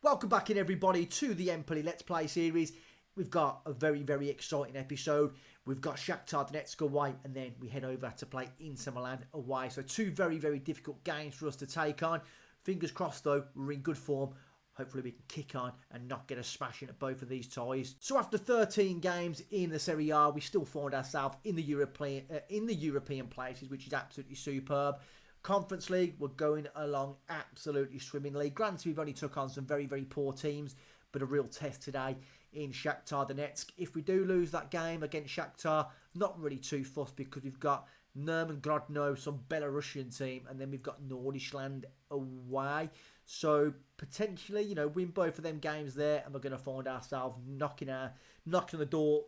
Welcome back in everybody to the Empoli Let's Play series. We've got a very exciting episode. We've got Shakhtar Donetsk away and then we head over to play Inter Milan away. So two very difficult games for us to take on. Fingers crossed though, we're in good form. Hopefully we can kick on and not get a smashing at both of these ties. So after 13 games in the Serie A, we still find ourselves in the European places, which is absolutely superb. Conference League, we're going along absolutely swimmingly. Granted, we've only took on some very poor teams, but a real test today in Shakhtar Donetsk. If we do lose that game against Shakhtar, not really too fussed because we've got Nerman Grodno, some Belarusian team, and then we've got Nordisland away. So potentially, you know, win both of them games there, and we're going to find ourselves knocking on the door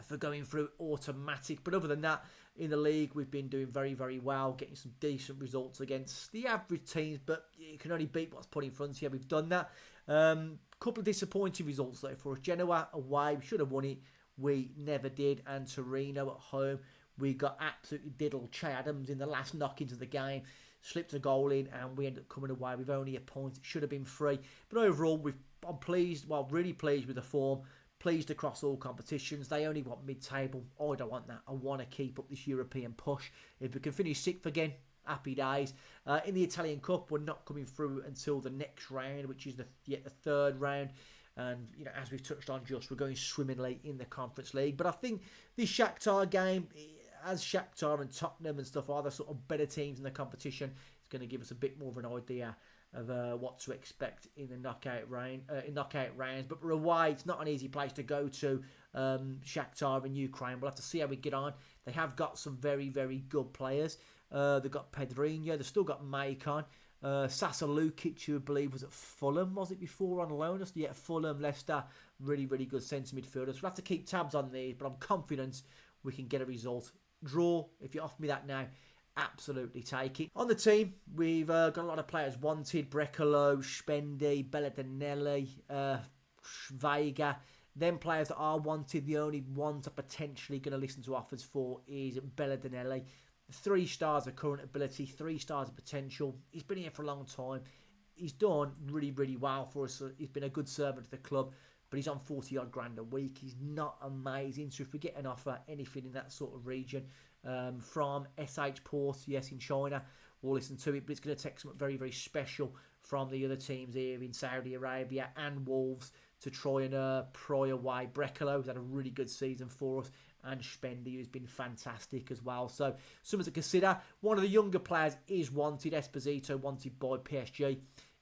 for going through automatic. But other than that, in the league, we've been doing very well, getting some decent results against the average teams, but you can only beat what's put in front of you. We've done that. Couple of disappointing results though for us. Genoa away, we should have won it. We never did. And Torino at home, we got absolutely diddled. Che Adams in the last knock into the game slipped a goal in and we ended up coming away with only a point. It should have been 3. But overall, I'm pleased, well, really pleased with the form. Pleased across all competitions. They only want mid-table. I don't want that. I want to keep up this European push. If we can finish 6th again, happy days. In the Italian Cup, we're not coming through until the next round, which is the 3rd round. And, you know, as we've touched on we're going swimmingly in the Conference League. But I think this Shakhtar game, as Shakhtar and Tottenham and stuff are the sort of better teams in the competition, it's going to give us a bit more of an idea of what to expect in the knockout rounds. But we're away. It's not an easy place to go to, Shakhtar in Ukraine. We'll have to see how we get on. They have got some very good players. They've got Pedrinho. They've still got Maicon. Sasa Lukic, who I believe was at Fulham, was it before on loan? Yeah, Fulham, Leicester, really good centre midfielders. We'll have to keep tabs on these, but I'm confident we can get a result. Draw, if you offer me that now, absolutely take it. On the team, we've got a lot of players wanted. Brecalo, Spendi, Belladinelli, Vega. Them players that are wanted, the only ones I'm potentially going to listen to offers for is Belladinelli. 3 stars of current ability, 3 stars of potential. He's been here for a long time. He's done really well for us. He's been a good servant to the club, but he's on 40 odd grand a week. He's not amazing. So if we get an offer, anything in that sort of region, from SH Port, yes, in China, we'll listen to it. But it's going to take something very special from the other teams here in Saudi Arabia and Wolves to try and pry away Brecalo, who's had a really good season for us, and Spendi, who's been fantastic as well. So something to consider. One of the younger players is wanted. Esposito wanted by PSG.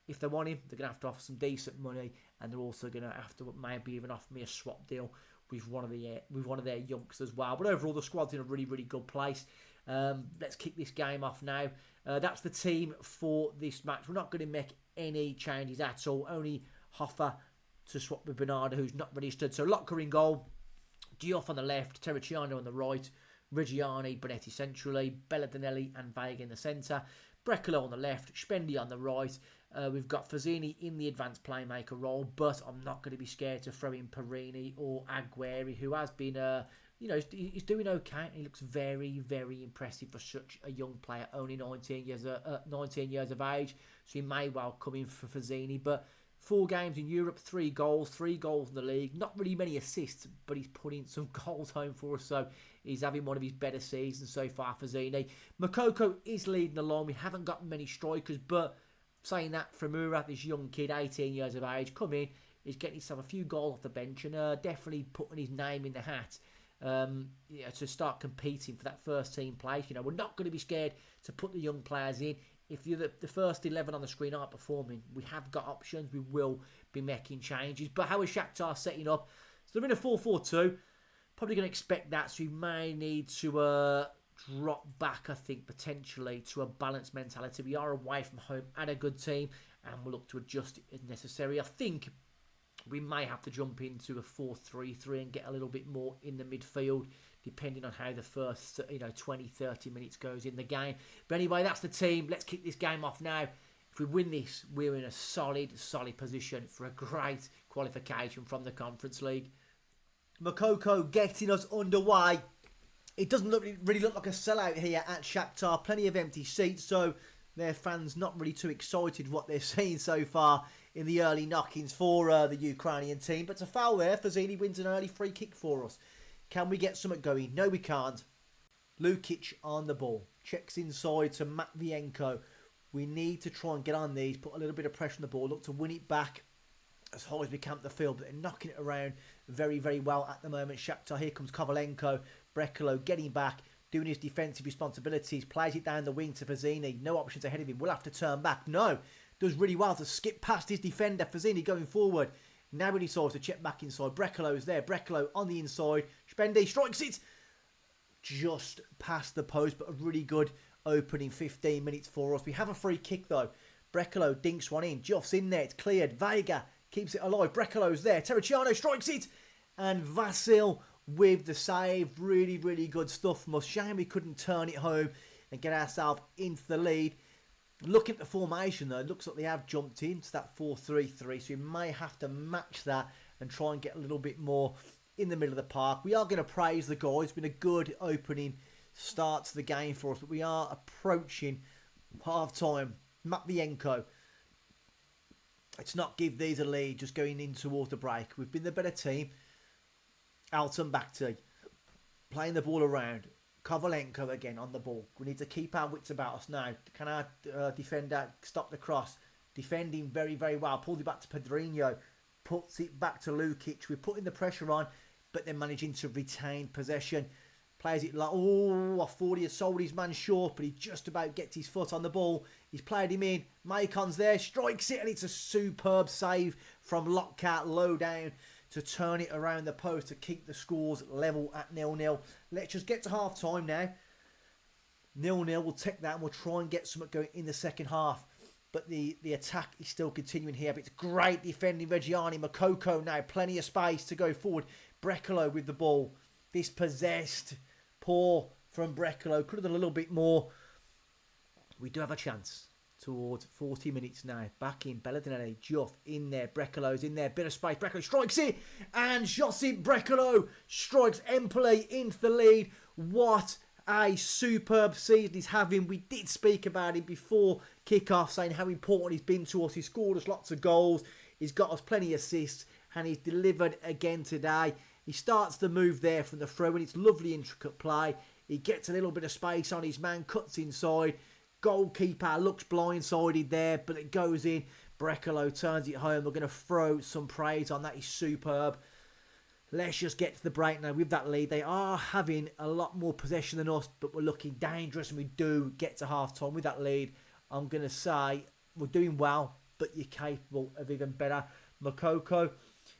If they want him, they're going to have to offer some decent money, and they're also going to have to maybe even offer me a swap deal with one of their youngsters as well. But overall, the squad's in a really good place. Let's kick this game off now. That's the team for this match. We're not going to make any changes at all. Only Hoffa to swap with Bernardo, who's not registered. So Locker in goal, Diouf on the left, Terracciano on the right, Reggiani, Bonetti centrally, Belladinelli and Vega in the centre, Brecalo on the left, Spendi on the right. We've got Fazzini in the advanced playmaker role, but I'm not going to be scared to throw in Perini or Aguero, who has been, you know, he's doing okay. He looks very impressive for such a young player, only 19 years of age, so he may well come in for Fazzini. But 4 games in Europe, 3 goals in the league. Not really many assists, but he's putting some goals home for us. So he's having one of his better seasons so far, Fazzini. Makoko is leading the line. We haven't got many strikers, but saying that, Framura, this young kid, 18 years of age, come in, he's getting himself a few goals off the bench and definitely putting his name in the hat. To start competing for that first team place. You know, we're not going to be scared to put the young players in. If you're the first 11 on the screen aren't performing, we have got options. We will be making changes. But how is Shakhtar setting up? So they're in a 4-4-2. Probably going to expect that. So we may need to drop back, I think, potentially to a balanced mentality. We are away from home and a good team, and we'll look to adjust it as necessary. I think we may have to jump into a 4-3-3 and get a little bit more in the midfield, depending on how the first 20-30 minutes goes in the game. But anyway, that's the team. Let's kick this game off now. If we win this, we're in a solid position for a great qualification from the Conference League. Makoko getting us underway. It doesn't really look like a sellout here at Shakhtar. Plenty of empty seats, so their fans not really too excited what they're seeing so far in the early knockings for the Ukrainian team. But it's a foul there. Fazzini wins an early free kick for us. Can we get something going? No, we can't. Lukic on the ball. Checks inside to Matvienko. We need to try and get on these, put a little bit of pressure on the ball, look to win it back as high as we can up the field. But they're knocking it around very, very well at the moment. Shakhtar, here comes Kovalenko. Brekalo getting back, doing his defensive responsibilities, plays it down the wing to Fazzini. No options ahead of him. We'll have to turn back. No, does really well to skip past his defender. Fazzini going forward. Now he decides to check back inside. Brekalo's there. Brekalo on the inside. Spendi strikes it just past the post, but a really good opening 15 minutes for us. We have a free kick though. Brekalo dinks one in. Joff's in there. It's cleared. Vega keeps it alive. Brekalo's there. Terracciano strikes it. And Vasil with the save. Really, really good stuff from us. Shame we couldn't turn it home and get ourselves into the lead. Looking at the formation though, it looks like they have jumped into that 4-3-3. So we may have to match that and try and get a little bit more in the middle of the park. We are going to praise the guys. It's been a good opening start to the game for us, but we are approaching half time. Matvienko, let's not give these a lead just going in towards the break. We've been the better team. Alton Bakhti playing the ball around. Kovalenko again on the ball. We need to keep our wits about us now. Can our defender stop the cross? Defending very, very well. Pulled it back to Pedrinho. Puts it back to Lukic. We're putting the pressure on, but they're managing to retain possession. Plays it like, oh, I thought he had sold his man short, but he just about gets his foot on the ball. He's played him in. Macon's there, strikes it, and it's a superb save from Lockhart low down to turn it around the post to keep the scores level at 0-0. Let's just get to half time now. 0-0, we'll take that and we'll try and get something going in the second half. But the attack is still continuing here. But it's great defending Reggiani. Makoko now, plenty of space to go forward. Brekalo with the ball. This possessed, poor from Brekalo. Could have done a little bit more. We do have a chance towards 40 minutes now. Back in, Belladinelli, Juff in there. Brekalo's in there. Bit of space. Brekalo strikes it. And Josip Brekalo strikes Empoli into the lead. What a superb season he's having. We did speak about him before kick-off, saying how important he's been to us. He scored us lots of goals. He's got us plenty of assists. And he's delivered again today. He starts the move there from the throw, and it's lovely, intricate play. He gets a little bit of space on his man, cuts inside. Goalkeeper looks blindsided there, but it goes in. Brekalo turns it home. We're going to throw some praise on that. He's superb. Let's just get to the break now with that lead. They are having a lot more possession than us, but we're looking dangerous, and we do get to half-time with that lead. I'm going to say we're doing well, but you're capable of even better. Makoko,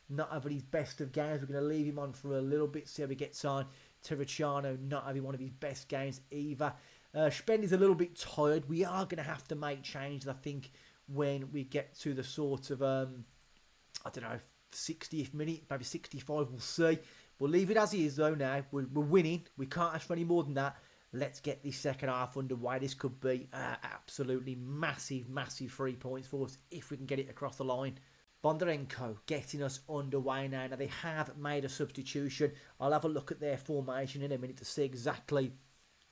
not having his best of games. We're going to leave him on for a little bit, see how he gets on. Terracciano not having one of his best games either. Spendy's a little bit tired. We are going to have to make changes, I think, when we get to the sort of, I don't know, 60th minute, maybe 65, we'll see. We'll leave it as it is, though, now. We're winning. We can't ask for any more than that. Let's get this second half underway. This could be absolutely massive, massive 3 points for us if we can get it across the line. Bondarenko getting us underway now. Now, they have made a substitution. I'll have a look at their formation in a minute to see exactly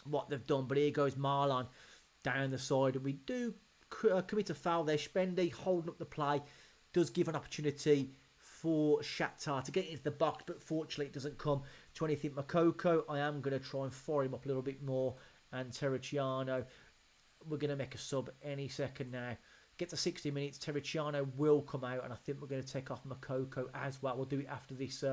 what they've done. But here goes Milan down the side. And we do commit a foul there. Spendi holding up the play. Does give an opportunity for Shakhtar to get into the box. But fortunately, it doesn't come to anything. Makoko, I am going to try and fire him up a little bit more. And Terracciano, we're going to make a sub any second now. Get to 60 minutes, Terracciano will come out, and I think we're going to take off Makoko as well. We'll do it after this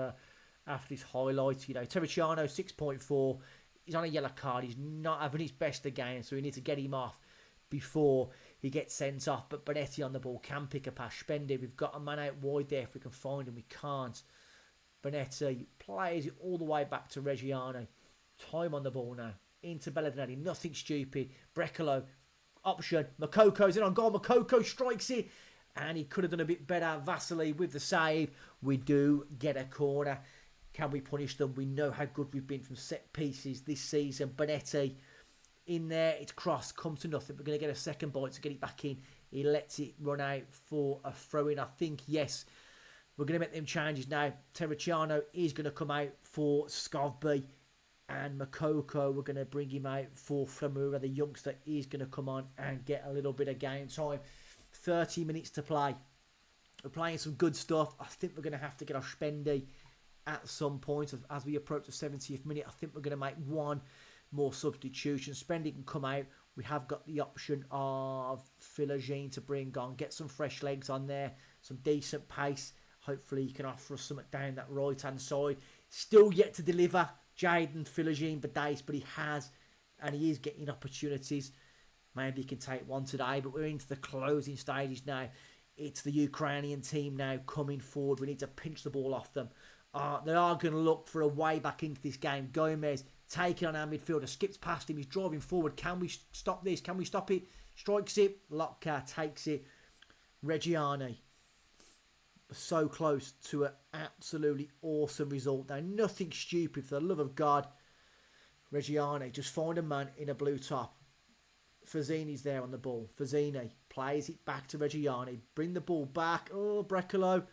highlight. You know, Terracciano 6.4. He's on a yellow card. He's not having his best again, so we need to get him off before he gets sent off. But Bonetti on the ball can pick a pass. Spendi, we've got a man out wide there if we can find him. We can't. Bonetti plays it all the way back to Reggiano. Time on the ball now. Into Belladinelli. Nothing stupid. Brekalo. Option. Makoko's in on goal. Makoko strikes it. And he could have done a bit better. Vasily with the save. We do get a corner. Can we punish them? We know how good we've been from set pieces this season. Bonetti in there. It's crossed. Comes to nothing. We're going to get a second bite to get it back in. He lets it run out for a throw-in. I think, yes, we're going to make them changes now. Terracciano is going to come out for Skovby. And Makoko, we're going to bring him out for Flamura. The youngster is going to come on and get a little bit of game time. 30 minutes to play. We're playing some good stuff. I think we're going to have to get our spendy at some point as we approach the 70th minute. I think we're going to make one more substitution. Spendy can come out. We have got the option of Philogene to bring on. Get some fresh legs on there. Some decent pace. Hopefully he can offer us something down that right-hand side. Still yet to deliver Jaden Philogene Badace, but he has. And he is getting opportunities. Maybe he can take one today. But we're into the closing stages now. It's the Ukrainian team now coming forward. We need to pinch the ball off them. They are going to look for a way back into this game. Gomez taking on our midfielder. Skips past him. He's driving forward. Can we stop this? Can we stop it? Strikes it. Lotka takes it. Reggiani. So close to an absolutely awesome result. Now, nothing stupid, for the love of God. Reggiani, just find a man in a blue top. Fazzini's there on the ball. Fazzini plays it back to Reggiani. Bring the ball back. Oh, Brecalo.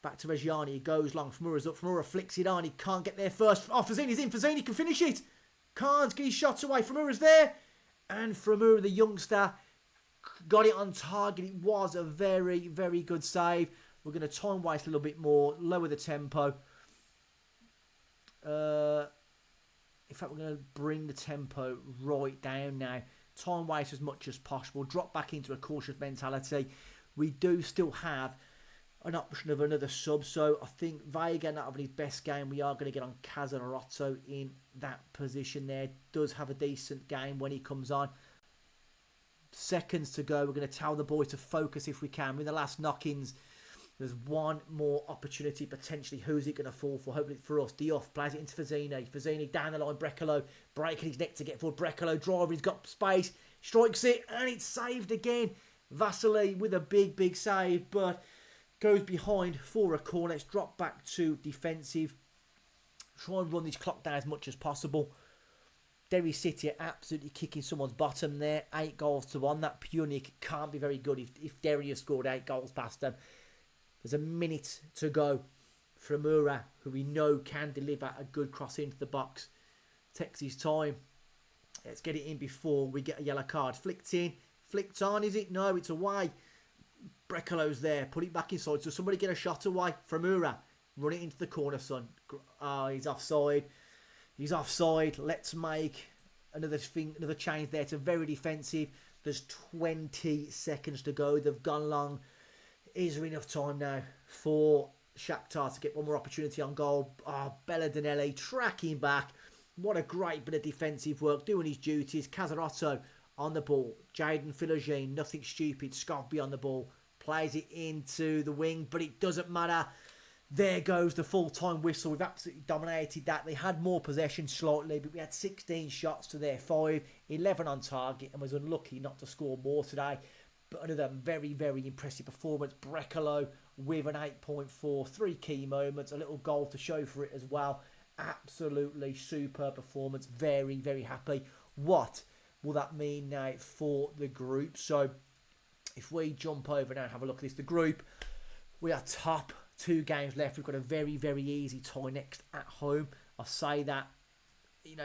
Back to Reggiani. He goes long. Famura's up. Famura flicks it on. He can't get there first. Oh, Fazzini's in. Fazzini can finish it. Can't get his shots away. Famura's there. And Famura, the youngster, got it on target. It was a very, very good save. We're going to time waste a little bit more. Lower the tempo. In fact, we're going to bring the tempo right down now. Time waste as much as possible. Drop back into a cautious mentality. We do still have an option of another sub. So I think Vega not having his best game. We are going to get on Casarotto in that position there. Does have a decent game when he comes on. Seconds to go. We're going to tell the boy to focus if we can. With the last knock-ins, there's one more opportunity potentially. Who's it going to fall for? Hopefully it's for us. Diouf plays it into Fazzini. Fazzini down the line. Brecalo breaking his neck to get forward. Brecalo driving. He's got space. Strikes it. And it's saved again. Vasily with a big, big save. But goes behind for a corner. Let's drop back to defensive. Try and run this clock down as much as possible. Derry City are absolutely kicking someone's bottom there. 8 goals to 1. That Punic can't be very good if Derry have scored 8 goals past them. There's a minute to go. Famura, who we know can deliver a good cross into the box, takes his time. Let's get it in before we get a yellow card. Flicked in. Flicked on, is it? No, it's away. Brecalo's there. Put it back inside. So somebody get a shot away. Famura, run it into the corner, son. Oh, he's offside. He's offside. Let's make another change there. It's a very defensive. There's 20 seconds to go. They've gone long. Is there enough time now for Shakhtar to get one more opportunity on goal? Belladinelli tracking back. What a great bit of defensive work. Doing his duties. Casarotto on the ball. Jaden Philogene, nothing stupid. Scoffby on the ball. Plays it into the wing, but it doesn't matter. There goes the full-time whistle. We've absolutely dominated that. They had more possession slightly, but we had 16 shots to their 5. 11 on target, and was unlucky not to score more today. But another very, very impressive performance. Brecalo with an 8.4. 3 key moments. A little goal to show for it as well. Absolutely superb performance. Very, very happy. What will that mean now for the group? So if we jump over now and have a look at this. The group, we are top. 2 games left. We've got a very, very easy tie next at home. I say that,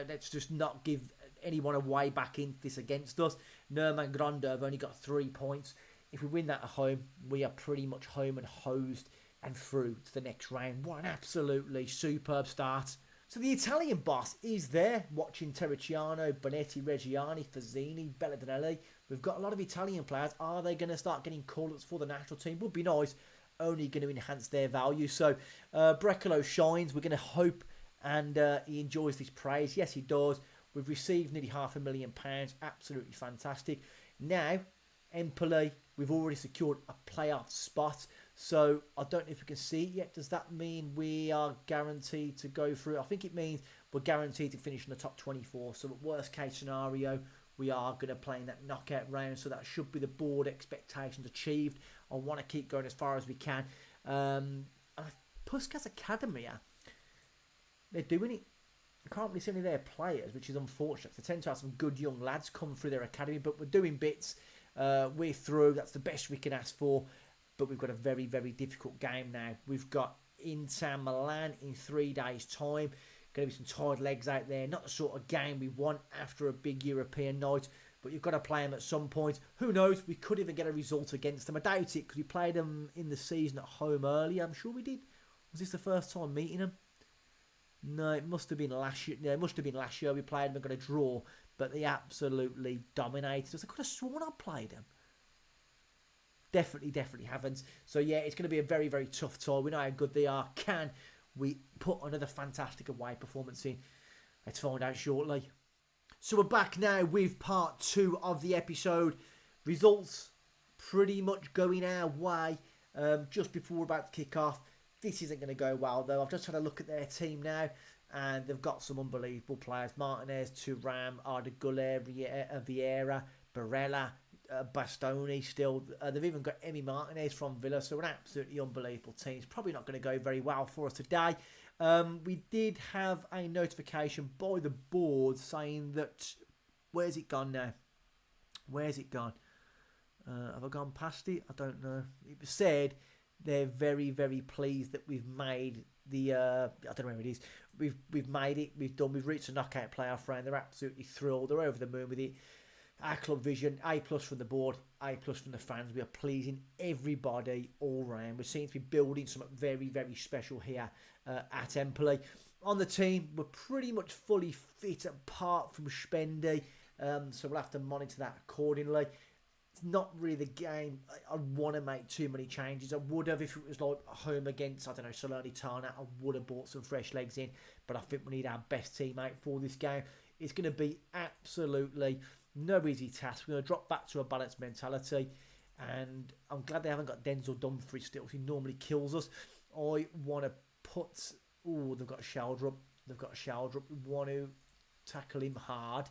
let's just not give anyone a way back into this against us. Nerman Grande have only got 3 points. If we win that at home, we are pretty much home and hosed and through to the next round. What an absolutely superb start. So the Italian boss is there, watching Terracciano, Bonetti, Reggiani, Fazzini, Belladinelli. We've got a lot of Italian players. Are they going to start getting call-ups for the national team? Would be nice. Only going to enhance their value. So Brecalo shines. We're going to hope and he enjoys this praise. Yes, he does. We've received nearly £500,000. Absolutely fantastic. Now, Empoli, we've already secured a playoff spot. So I don't know if we can see it yet. Does that mean we are guaranteed to go through? I think it means we're guaranteed to finish in the top 24. So at worst case scenario, we are going to play in that knockout round. So that should be the board expectations achieved. I want to keep going as far as we can. Puskas Academia, they're doing it. I can't really see any of their players, which is unfortunate. They tend to have some good young lads come through their academy, but we're doing bits. We're through. That's the best we can ask for. But we've got a very, very difficult game now. We've got Inter Milan in 3 days' time. Going to be some tired legs out there. Not the sort of game we want after a big European night. but you've got to play them at some point. Who knows? We could even get a result against them. I doubt it because we played them in the season at home earlier. I'm sure we did. Was this the first time meeting them? No, it must have been last year. Yeah, it must have been last year we played them and got a draw, but they absolutely dominated us. I could have sworn I played them. Definitely haven't. So yeah, it's going to be a very, very tough tour. We know how good they are. Can we put another fantastic away performance in? Let's find out shortly. So we're back now with part 2 of the episode. Results pretty much going our way just before we're about to kick off. This isn't going to go well though. I've just had a look at their team now and they've got some unbelievable players. Martinez, Thuram, Arda Güler, Vieira, Barella, Bastoni still. They've even got Emi Martinez from Villa, so an absolutely unbelievable team. It's probably not going to go very well for us today. We did have a notification by the board saying that... Where's it gone now? Where's it gone? Have I gone past it? I don't know. It said they're very, very pleased that we've made the... I don't know where it is. We've made it. We've reached a knockout playoff round. They're absolutely thrilled. They're over the moon with it. Our club vision, A+ from the board, A+ from the fans. We are pleasing everybody all round. We seem to be building something very, very special here at Empoli. On the team, we're pretty much fully fit apart from Spendy, so we'll have to monitor that accordingly. It's not really the game I want to make too many changes. I would have if it was like home against, I don't know, Salernitana. I would have brought some fresh legs in, but I think we need our best teammate for this game. It's going to be absolutely... no easy task. We're going to drop back to a balanced mentality. And I'm glad they haven't got Denzel Dumfries still. He normally kills us. I want to put... Oh, they've got a shoulder up. We want to tackle him hard.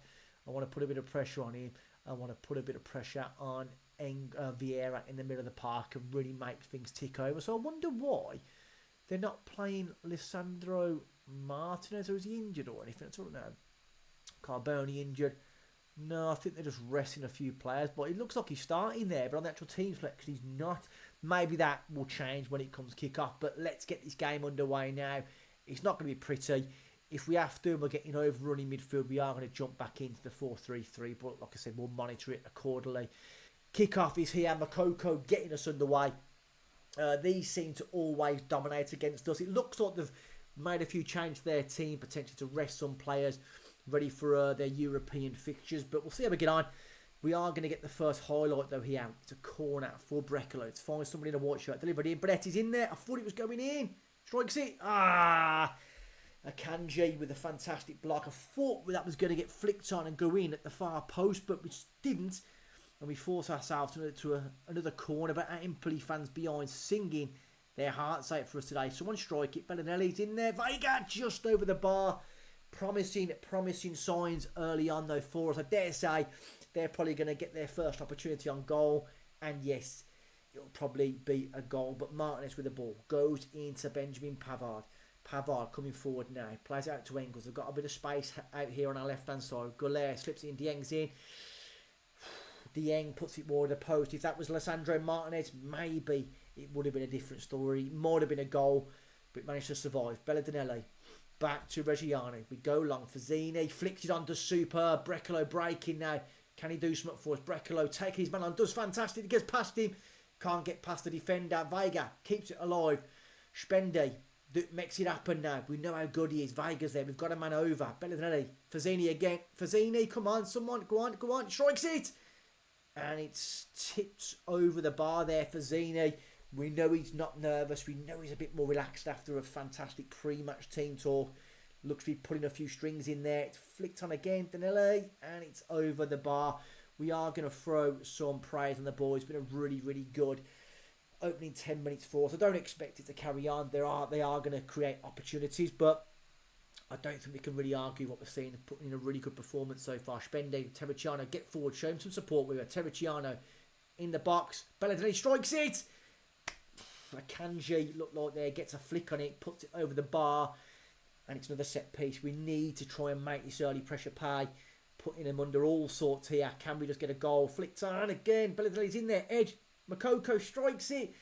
I want to put a bit of pressure on him. I want to put a bit of pressure on Vieira in the middle of the park and really make things tick over. So I wonder why they're not playing Lisandro Martinez. Or is he injured or anything? I don't know. Carboni injured. No, I think they're just resting a few players. But it looks like he's starting there. But on the actual team selection, he's not. Maybe that will change when it comes kick-off. But let's get this game underway now. It's not going to be pretty. If we have to and we're getting overrun in midfield, we are going to jump back into the 4-3-3. But like I said, we'll monitor it accordingly. Kick-off is here. Makoko getting us underway. These seem to always dominate against us. It looks like they've made a few changes to their team, potentially to rest some players ready for their European fixtures, but we'll see how we get on. We are going to get the first highlight though here. It's a corner for Brecalo. Let's find somebody in a white shirt. Delivered in. Bretti's in there. I thought it was going in. Strikes it. Akanji with a fantastic block. I thought that was going to get flicked on and go in at the far post, but we didn't. And we force ourselves to another corner. But our Empoli fans behind singing their hearts out for us today. Someone strike it. Bellinelli's in there. Vega just over the bar. Promising signs early on though for us. I dare say they're probably going to get their first opportunity on goal. And yes, it'll probably be a goal. But Martinez with the ball goes into Benjamin Pavard. Pavard coming forward now. Plays out to Engels. They've got a bit of space out here on our left-hand side. Güler slips it in. Dieng's in. Dieng puts it more to the post. If that was Lisandro Martinez, maybe it would have been a different story. It might have been a goal, but it managed to survive. Bellinelli. Back to Reggiani. We go long. Fazzini flicks it on. Does superb. Brecalo breaking now. Can he do something for us? Brecalo taking his man on. Does fantastic. He gets past him. Can't get past the defender. Vega keeps it alive. Spendy makes it happen now. We know how good he is. Vega's there. We've got a man over. Bellinelli. Fazzini again. Fazzini, come on. Someone. Go on. Strikes it. And it's tipped over the bar there. Fazzini. We know he's not nervous. We know he's a bit more relaxed after a fantastic pre-match team talk. Looks to be putting a few strings in there. It's flicked on again, Danelli, and it's over the bar. We are going to throw some praise on the boys. It's been a really, really good opening 10 minutes for us. I don't expect it to carry on. They are going to create opportunities, but I don't think we can really argue what we've seen. Putting in a really good performance so far. Spendy, Terracciano, get forward. Show him some support with her. Terracciano in the box. Bellinelli strikes it. Akanji looked like there, gets a flick on it, puts it over the bar, and it's another set piece. We need to try and make this early pressure pay, putting them under all sorts here. Can we just get a goal? Flicked on again. Bellinelli's in there. Edge. Makoko strikes it.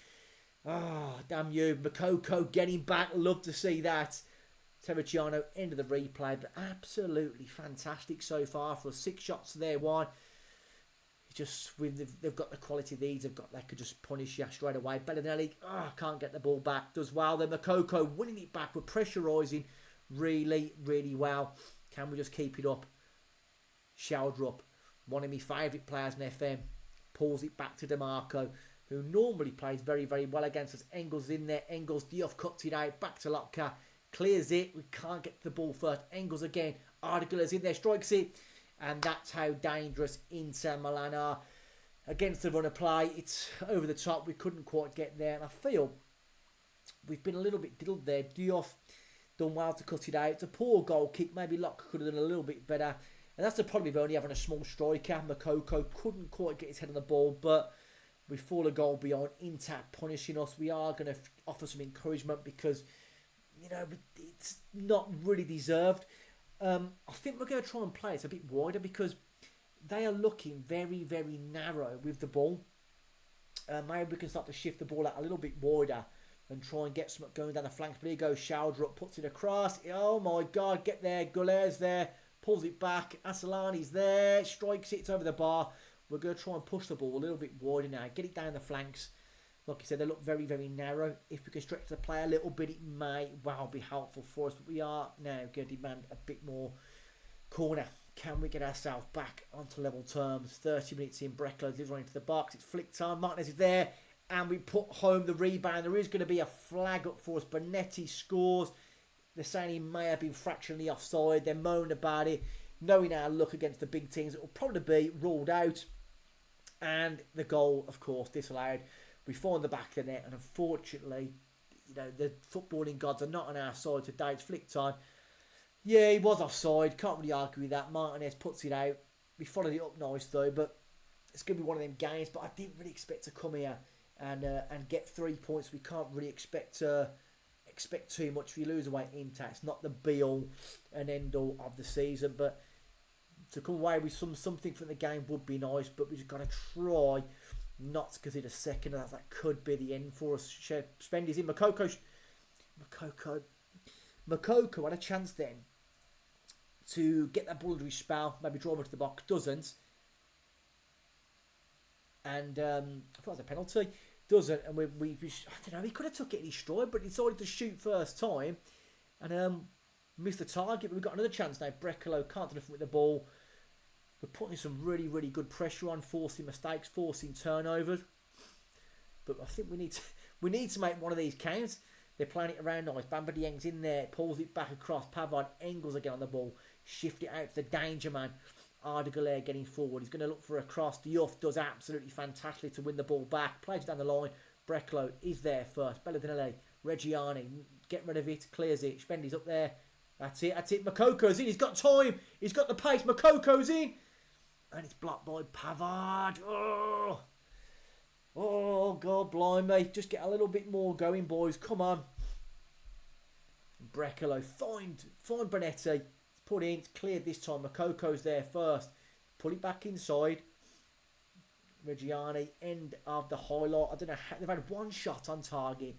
Damn you. Makoko getting back. Love to see that. Terracciano, end of the replay, but absolutely fantastic so far for us. 6 shots to their 1. just they've got the quality these have got, they could just punish you straight away. Bellinelli, can't get the ball back, does well. Then Makoko winning it back, we're pressurising really, really well. Can we just keep it up? Sheldrup, one of my favourite players in FM, pulls it back to DeMarco, who normally plays very, very well against us. Engels in there, Engels, Diouf cuts it out, back to Lotka, clears it, we can't get to the ball first. Engels again, Ardigula's in there, strikes it, and that's how dangerous Inter Milan are against the run of play. It's over the top, we couldn't quite get there, and I feel we've been a little bit diddled there. Diouf done well to cut it out. It's a poor goal kick, maybe Lotka could have done a little bit better, and that's the problem of only having a small striker. Makoko couldn't quite get his head on the ball, but we fall a goal beyond. Inter punishing us. We are going to offer some encouragement because, you know, it's not really deserved. I think we're going to try and play it a bit wider because they are looking very, very narrow with the ball. Maybe we can start to shift the ball out a little bit wider and try and get something going down the flanks. But here goes Sheldrup, puts it across. Oh my God, get there. Guller's there, pulls it back. Asalani's there, strikes it, it's over the bar. We're going to try and push the ball a little bit wider now, get it down the flanks. Like I said, they look very, very narrow. If we can stretch the play a little bit, it may well be helpful for us. But we are now going to demand a bit more corner. Can we get ourselves back onto level terms? 30 minutes in, Breclo delivering into the box. It's flick time. Martinez is there, and we put home the rebound. There is going to be a flag up for us. Bonetti scores. They're saying he may have been fractionally offside. They're moaning about it. Knowing our luck against the big teams, it will probably be ruled out. And the goal, of course, disallowed. We find the back of the net, and unfortunately, you know, the footballing gods are not on our side today. It's flick time. Yeah, he was offside. Can't really argue with that. Martinez puts it out. We followed it up nice though, but it's going to be one of them games. But I didn't really expect to come here and get 3 points. We can't really expect too much. If you lose away Inter, it's not the be all and end all of the season, but to come away with something from the game would be nice. But we just got to try not to concede a second. That could be the end for us. Spendy's in. Makoko had a chance then to get that ball under his spell, maybe draw him into the box, doesn't. And I thought it was a penalty. Doesn't, and we I don't know, he could have took it in his stride, but he decided to shoot first time and missed the target. But we've got another chance now. Brecalo can't do nothing with the ball. We're putting some really, really good pressure on, forcing mistakes, forcing turnovers. But I think we need to make one of these counts. They're playing it around nice. Bamba Dieng's in there, pulls it back across. Pavard, Engels again on the ball. Shift it out to the danger man. Ardigulaire getting forward. He's going to look for a cross. Diouf does absolutely fantastic to win the ball back. Plays it down the line. Breclo is there first. Belladinelli, Reggiani, get rid of it, clears it. Spendy's up there. That's it. Makoko's in. He's got time. He's got the pace. Makoko's in. And it's blocked by Pavard. Oh, God, blimey. Just get a little bit more going, boys. Come on. Brecalo, find Bonetti. Put in, it's cleared this time. Makoko's there first. Pull it back inside. Reggiani, end of the highlight. I don't know how, they've had one shot on target.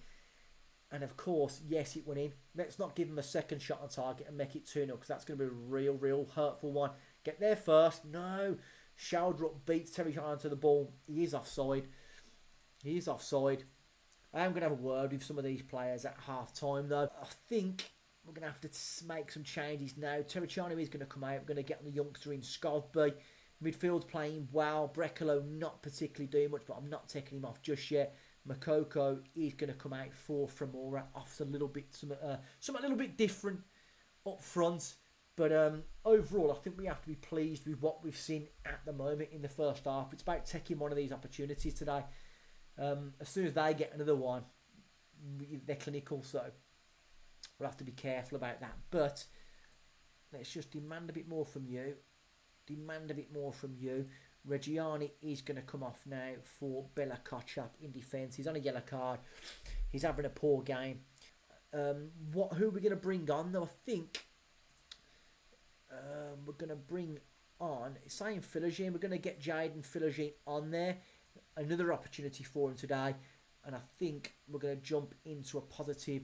And of course, yes, it went in. Let's not give them a second shot on target and make it 2-0 because that's going to be a real hurtful one. Get there first. No. Sheldrup beats Terry Shine to the ball. He is offside. I am going to have a word with some of these players at half time though. I think we're going to have to make some changes now. Terriciano is going to come out. We're going to get on the youngster in Scalby. Midfield's playing well. Brecalo not particularly doing much, but I'm not taking him off just yet. Makoko is going to come out for Framora. Offers a little bit, something a little bit different up front. But overall, I think we have to be pleased with what we've seen at the moment in the first half. It's about taking one of these opportunities today. As soon as they get another one, they're clinical, so we'll have to be careful about that. But let's just demand a bit more from you. Reggiani is going to come off now for Bella Kotchap in defence. He's on a yellow card. He's having a poor game. Who are we going to bring on, though? I think we're going to bring on, saying Philogene, we're going to get Jaden Philogene on there. Another opportunity for him today. And I think we're going to jump into a positive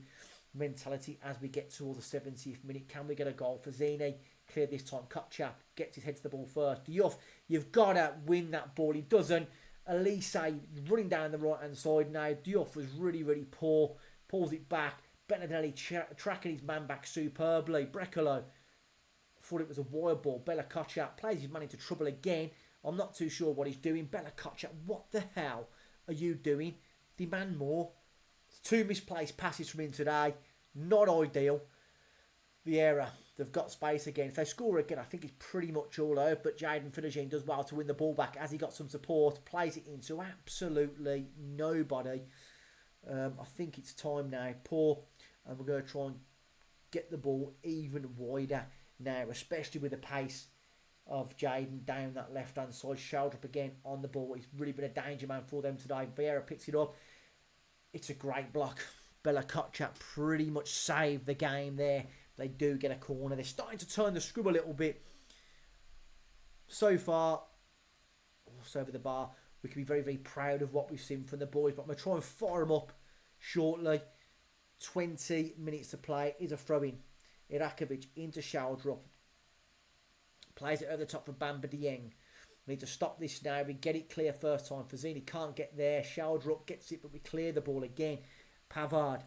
mentality as we get towards the 70th minute. Can we get a goal for Zini? Clear this time. Kutcher gets his head to the ball first. Diouf, you've got to win that ball. He doesn't. Elise running down the right-hand side now. Diouf was really, really poor. Pulls it back. Benedelli tracking his man back superbly. Brecalo thought it was a wide ball. Bella Kotchap plays his man into trouble again. I'm not too sure what he's doing. Bella Kotchap, what the hell are you doing? Demand more. 2 misplaced passes from him today. Not ideal. Vieira, they've got space again. If they score again, I think it's pretty much all out. But Jaden Finagine does well to win the ball back as he got some support. Plays it into absolutely nobody. I think it's time now. Poor. And we're going to try and get the ball even wider now, especially with the pace of Jaden down that left-hand side. Sheldrup again on the ball. He's really been a danger man for them today. Vieira picks it up. It's a great block. Bella Kotchap pretty much saved the game there. They do get a corner. They're starting to turn the screw a little bit. So far, also over the bar, we can be very, very proud of what we've seen from the boys. But I'm going to try and fire them up shortly. 20 minutes to play. Is a throw-in. Irakovic into Sheldrup. Plays it over the top for Bamba Dieng. We need to stop this now. We get it clear first time. Fazzini can't get there. Sheldrup gets it, but we clear the ball again. Pavard.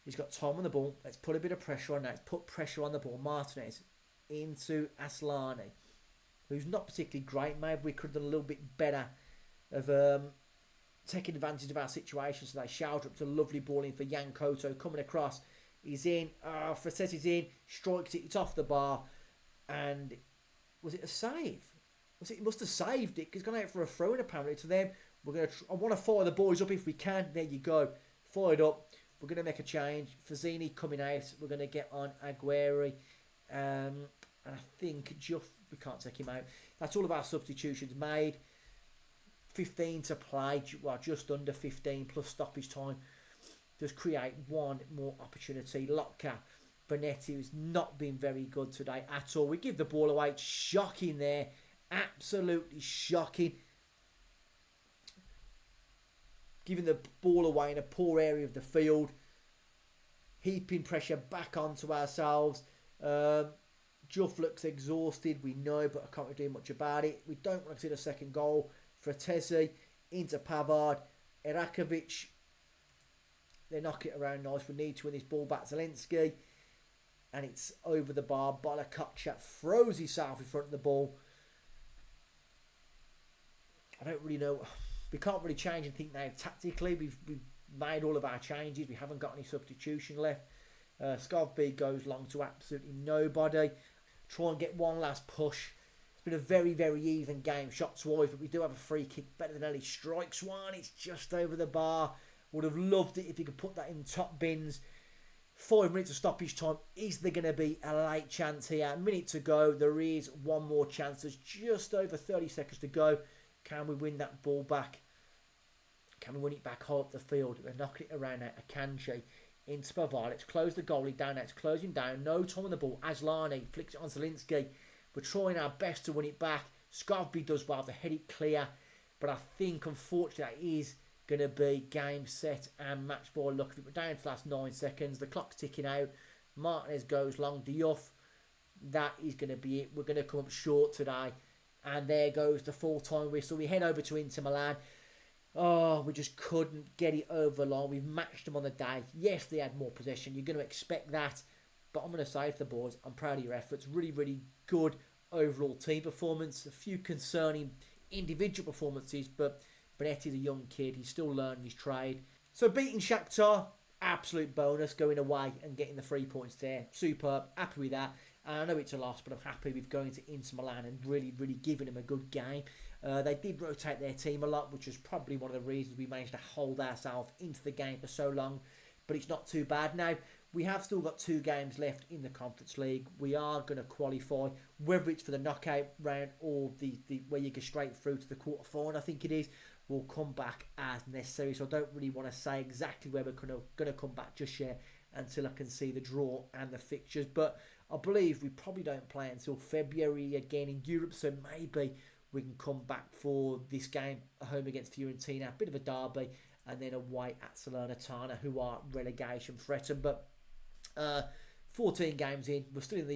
He's got time on the ball. Let's put a bit of pressure on that. Let's put pressure on the ball. Martinez into Aslani, who's not particularly great. Maybe we could have done a little bit better of taking advantage of our situation today. Sheldrup's a lovely ball in for Yankoto. Coming across. He's in. Frasetti's in. Strikes it. It's off the bar. And was it a save? Was it? He must have saved it because he's gone out for a throw-in apparently to them. We're going to. I want to fire the boys up if we can. There you go. Fired up. We're going to make a change. Fazzini coming out. We're going to get on Aguirre. And I think we can't take him out. That's all of our substitutions made. 15 to play. Well, just under 15 plus stoppage time. Just create one more opportunity. Lotka, Bonetti, who's not been very good today at all. We give the ball away. It's shocking there. Absolutely shocking. Giving the ball away in a poor area of the field. Heaping pressure back onto ourselves. Juff looks exhausted, we know, but I can't really do much about it. We don't want to see the second goal. Fratesi into Pavard. Irakovic. They knock it around nice. We need to win this ball back. Zelensky. And it's over the bar. Bella Kotchap throws himself in front of the ball. I don't really know. We can't really change anything now tactically. We've made all of our changes. We haven't got any substitution left. Scovby goes long to absolutely nobody. Try and get one last push. It's been a very, very even game. Shots wise, but we do have a free kick. Better than Ellie strikes one. It's just over the bar. Would have loved it if he could put that in top bins. 5 minutes of stoppage time. Is there going to be a late chance here? A minute to go. There is one more chance. There's just over 30 seconds to go. Can we win that ball back? Can we win it back high up the field? They're knocking it around now. Akanji into Pavard. Let's close the goalie down now. It's closing down. No time on the ball. Aslani flicks it on Zielinski. We're trying our best to win it back. Scovby does well to head it clear. But I think, unfortunately, that is going to be game, set, and match ball. Look, we're down to the last 9 seconds. The clock's ticking out. Martinez goes long. Diouf. That is going to be it. We're going to come up short today. And there goes the full-time whistle. We head over to Inter Milan. Oh, we just couldn't get it over the line. We've matched them on the day. Yes, they had more possession. You're going to expect that. But I'm going to say to the boys, I'm proud of your efforts. Really, really good overall team performance. A few concerning individual performances, but Bonetti's a young kid. He's still learning his trade. So beating Shakhtar, absolute bonus. Going away and getting the 3 points there. Superb. Happy with that. And I know it's a loss, but I'm happy with going to Inter Milan and really, really giving them a good game. They did rotate their team a lot, which was probably one of the reasons we managed to hold ourselves into the game for so long. But it's not too bad now. We have still got 2 games left in the Conference League. We are going to qualify, whether it's for the knockout round or the where you go straight through to the quarter-final, I think it is. We'll come back as necessary. So I don't really want to say exactly where we're going to come back just yet until I can see the draw and the fixtures. But I believe we probably don't play until February again in Europe. So maybe we can come back for this game at home against Fiorentina. A bit of a derby. And then away at Salernitana, who are relegation threatened. But 14 games in, we're still in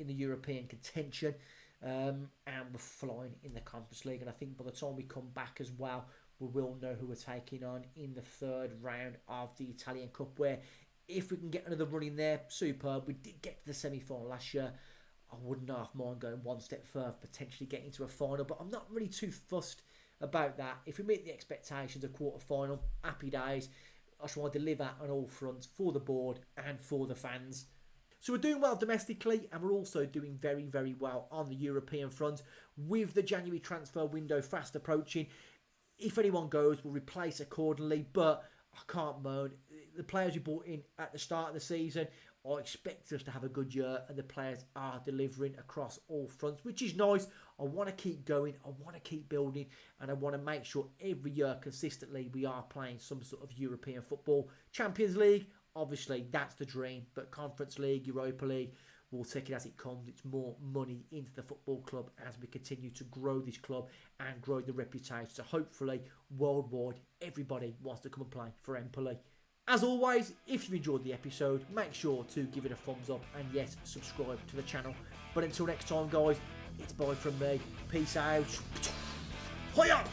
the European contention, and we're flying in the Conference League. And I think by the time we come back as well, we will know who we're taking on in the third round of the Italian Cup, where if we can get another run in there, superb. We did get to the semi-final last year. I wouldn't half mind going one step further, potentially getting to a final, but I'm not really too fussed about that. If we meet the expectations of quarter-final, happy days. I just want to deliver on all fronts for the board and for the fans. So we're doing well domestically, and we're also doing very, very well on the European front. With the January transfer window fast approaching, if anyone goes, we'll replace accordingly, but I can't moan. The players we brought in at the start of the season, I expect us to have a good year, and the players are delivering across all fronts, which is nice. I want to keep going, I want to keep building, and I want to make sure every year consistently we are playing some sort of European football. Champions League, obviously that's the dream, but Conference League, Europa League, we'll take it as it comes. It's more money into the football club as we continue to grow this club and grow the reputation. So hopefully worldwide everybody wants to come and play for Empoli. As always, if you enjoyed the episode, make sure to give it a thumbs up and yes, subscribe to the channel. But until next time guys, it's bye from me. Peace out. Hiya!